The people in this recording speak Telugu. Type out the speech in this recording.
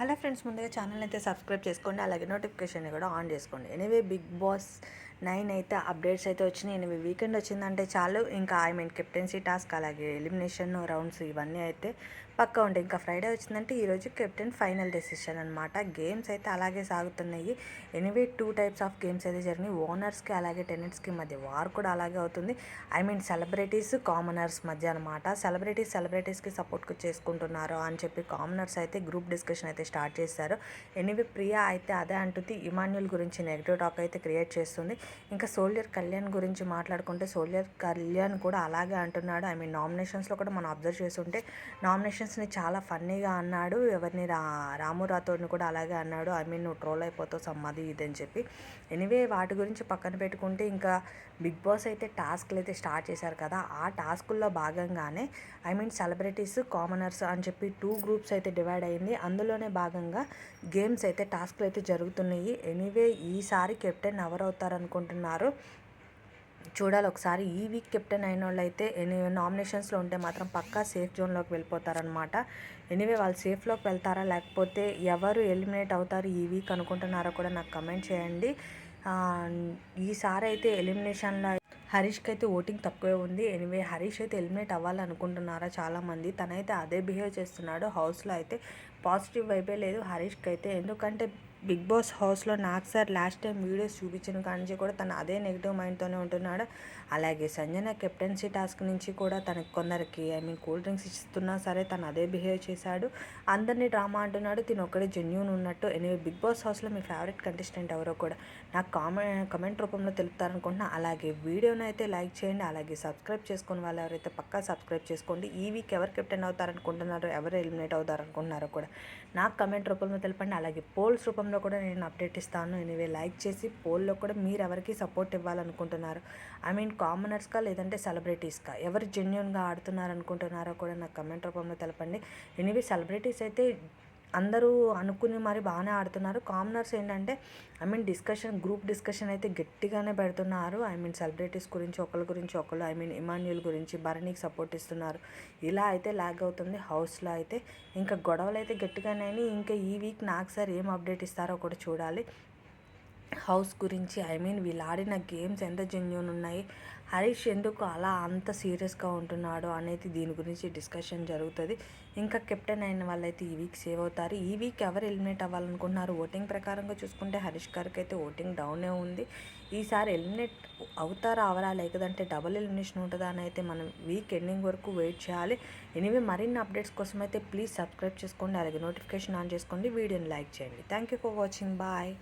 హలో ఫ్రెండ్స్, ముందుగా ఛానల్ అయితే సబ్స్క్రైబ్ చేసుకోండి, అలాగే నోటిఫికేషన్ కూడా ఆన్ చేసుకోండి. ఎనీవే బిగ్ బాస్ 9 అయితే అప్డేట్స్ అయితే వచ్చినాయి. ఎనీవే వీకెండ్ వచ్చిందంటే చాలు, ఇంకా కెప్టెన్సీ టాస్క్ అలాగే ఎలిమినేషన్ రౌండ్స్ ఇవన్నీ అయితే పక్కా ఉంటాయి. ఇంకా ఫ్రైడే వచ్చిందంటే ఈరోజు కెప్టెన్ ఫైనల్ డెసిషన్ అనమాట. గేమ్స్ అయితే అలాగే సాగుతున్నాయి. ఎనీవే 2 టైప్స్ ఆఫ్ గేమ్స్ అయితే జరిగినాయి. ఓనర్స్కి అలాగే టెనెంట్స్కి మధ్య వార్ కూడా అలాగే అవుతుంది. సెలబ్రిటీస్ కామనర్స్ మధ్య అనమాట. సెలబ్రిటీస్కి సపోర్ట్ చేసుకుంటున్నారు అని చెప్పి కామనర్స్ అయితే గ్రూప్ డిస్కషన్ అయితే స్టార్ట్ చేశారు. ఎనీవే ప్రియా అయితే అదే అంటుంది. ఇమాన్యుల్ గురించి నెగిటివ్ టాక్ అయితే క్రియేట్ చేస్తుంది. ఇంకా సోల్జర్ కళ్యాణ్ గురించి మాట్లాడుకుంటే సోల్జర్ కళ్యాణ్ కూడా అలాగే అంటున్నాడు. నామినేషన్స్లో కూడా మనం అబ్జర్వ్ చేస్తుంటే నామినేషన్స్ని చాలా ఫన్నీగా అన్నాడు. ఎవరిని రాము రాథోడ్ని కూడా అలాగే అన్నాడు. నువ్వు ట్రోల్ అయిపోతావు సమ్మది ఇది అని చెప్పి. ఎనీవే వాటి గురించి పక్కన పెట్టుకుంటే ఇంకా బిగ్ బాస్ అయితే టాస్క్లు అయితే స్టార్ట్ చేశారు కదా. ఆ టాస్కుల్లో భాగంగానే సెలబ్రిటీస్ కామనర్స్ అని చెప్పి 2 గ్రూప్స్ అయితే డివైడ్ అయింది. అందులోనే భాగంగా గేమ్స్ అయితే టాస్క్లు అయితే జరుగుతున్నాయి. ఎనీవే ఈసారి కెప్టెన్ ఎవరు అవుతారు అనుకుంటున్నారు చూడాలి ఒకసారి. ఈ వీక్ కెప్టెన్ అయిన వాళ్ళు అయితే నామినేషన్స్లో ఉంటే మాత్రం పక్కా సేఫ్ జోన్లోకి వెళ్ళిపోతారనమాట. ఎనీవే వాళ్ళు సేఫ్లోకి వెళ్తారా లేకపోతే ఎవరు ఎలిమినేట్ అవుతారు ఈ వీక్ అనుకుంటున్నారో కూడా నాకు కమెంట్ చేయండి. ఈసారి అయితే ఎలిమినేషన్లో హరీష్కి అయితే ఓటింగ్ తక్కువే ఉంది. ఎనీవే హరీష్ అయితే ఎలిమినేట్ అవ్వాలనుకుంటున్నారా చాలామంది. తనైతే అదే బిహేవ్ చేస్తున్నాడు. హౌస్లో అయితే పాజిటివ్ వైపే లేదు హరీష్కి అయితే. ఎందుకంటే బిగ్ బాస్ హౌస్లో నాకు సార్ లాస్ట్ టైం వీడియోస్ చూపించిన కానించి కూడా తను అదే నెగిటివ్ మైండ్తోనే ఉంటున్నాడు. అలాగే సంజన కెప్టెన్సీ టాస్క్ నుంచి కూడా తనకి కొందరికి కూల్ డ్రింక్స్ ఇస్తున్నా సరే తను అదే బిహేవ్ చేశాడు. అందరినీ డ్రామా అంటున్నాడు, తిను ఒక్కడే జెన్యూన్ ఉన్నట్టు. ఎనీవే బిగ్ బాస్ హౌస్లో మీ ఫేవరెట్ కంటెస్టెంట్ ఎవరో కూడా నాకు కమెంట్ రూపంలో తెలుపుతారనుకుంటున్నా. అలాగే వీడియోని అయితే లైక్ చేయండి, అలాగే సబ్స్క్రైబ్ చేసుకుని వాళ్ళు ఎవరైతే పక్కా సబ్స్క్రైబ్ చేసుకోండి. ఈ వీక్ ఎవరు కెప్టెన్ అవుతారనుకుంటున్నారో, ఎవరు ఎలిమినేట్ అవుతారనుకుంటున్నారో కూడా నాకు కమెంట్ రూపంలో తెలపండి. అలాగే పోల్స్ రూపంలో కూడా నేను అప్డేట్ ఇస్తాను. ఎనీవే లైక్ చేసి పోల్లో కూడా మీరు ఎవరికి సపోర్ట్ ఇవ్వాలనుకుంటున్నారు, కామనర్స్కా లేదంటే సెలబ్రిటీస్కా, ఎవరు జెన్యున్గా ఆడుతున్నారు అనుకుంటున్నారో కూడా నాకు కమెంట్ రూపంలో తెలపండి. ఎనీవే సెలబ్రిటీస్ అయితే అందరూ అనుకుని మరి బాగానే ఆడుతున్నారు. కామనర్స్ ఏంటంటే గ్రూప్ డిస్కషన్ అయితే గట్టిగానే పెడుతున్నారు. సెలబ్రిటీస్ గురించి ఒకరి గురించి ఒకరు ఇమాన్యుల్ గురించి భరణికి సపోర్ట్ ఇస్తున్నారు. ఇలా అయితే లాగ్ అవుతుంది హౌస్లో అయితే. ఇంకా గొడవలు అయితే గట్టిగానే. ఇంకా ఈ వీక్ నాకు సార్ ఏం అప్డేట్ ఇస్తారో కూడా చూడాలి. హౌస్ గురించి వీళ్ళు ఆడిన గేమ్స్ ఎంత జెన్యూన్ ఉన్నాయి, హరీష్ ఎందుకు అలా అంత సీరియస్గా ఉంటున్నాడు అనేది దీని గురించి డిస్కషన్ జరుగుతుంది. ఇంకా కెప్టెన్ అయిన వాళ్ళైతే ఈ వీక్ సేవ్ అవుతారు. ఈ వీక్ ఎవరు ఎలిమినేట్ అవ్వాలనుకుంటున్నారు ఓటింగ్ ప్రకారంగా చూసుకుంటే హరీష్ గారికి అయితే ఓటింగ్ డౌనే ఉంది. ఈసారి ఎలిమినేట్ అవుతారా అవరా లేదంటే డబుల్ ఎలిమినేషన్ ఉంటుందా అని అయితే మనం వీక్ ఎండింగ్ వరకు వెయిట్ చేయాలి. ఎనీవే మరిన్ని అప్డేట్స్ కోసం అయితే ప్లీజ్ సబ్స్క్రైబ్ చేసుకోండి, అలాగే నోటిఫికేషన్ ఆన్ చేసుకోండి, వీడియోని లైక్ చేయండి. Thank you for watching. Bye.